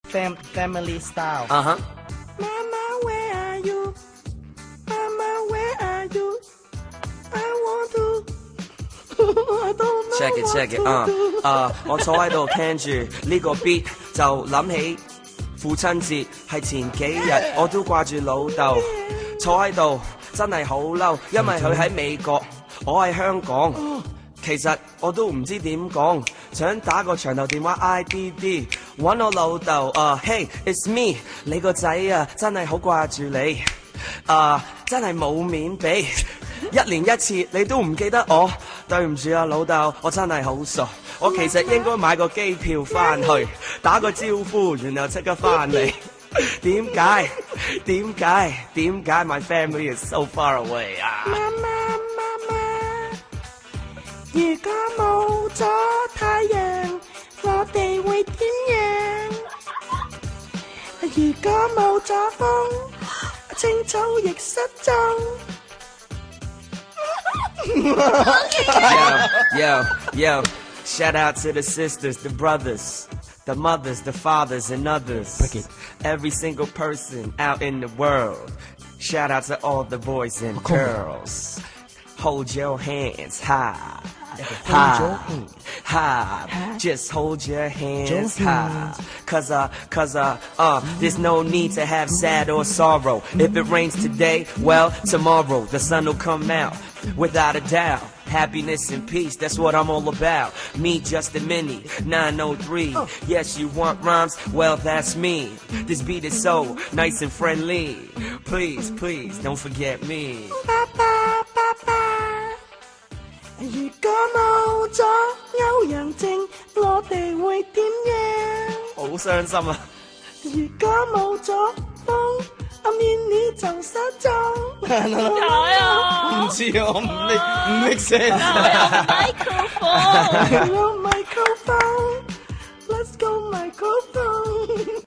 family style。Mama, where are you? Mama, where are you? I want to. I don't know Check it, check it， 我坐喺度聽住呢個 beat，就諗起父親節係前幾日，我都掛住老豆，坐喺度真係好嬲，因為佢喺美國，我喺香港。其實我都唔知點講，想打個長頭電話 IDD 揾我老豆，Hey it's me， 你個仔啊真係好掛住你，真係冇面俾，一年一次你都唔記得我，對唔住啊老豆，我真係好傻，我其實應該買個機票翻去打個招呼，然後即刻翻嚟。點解 my family is so far away 啊？如果冇咗太陽，我哋會點樣？如果冇咗風，青草亦失蹤。Yo, shout out to the sisters, the brothers, the mothers, the fathers, and others. Every single person out in the world. Shout out to all the boys and girls. Hold your hands high. High. Just hold your hands high. Cause there's no need to have sad or sorrow. If it rains today, well, tomorrow the sun will come out. Without a doubt. Happiness and peace, that's what I'm all about. Me, Justin Mini, 903. Yes, you want rhymes? Well, that's me. This beat is so nice and friendly. Please, don't forget me. 如果冇咗歐陽靖，我哋會點樣？好傷心啊！如果冇咗風，阿 Minnie 就失蹤。唔知啊，我唔 make sense。Microphone，Let's go。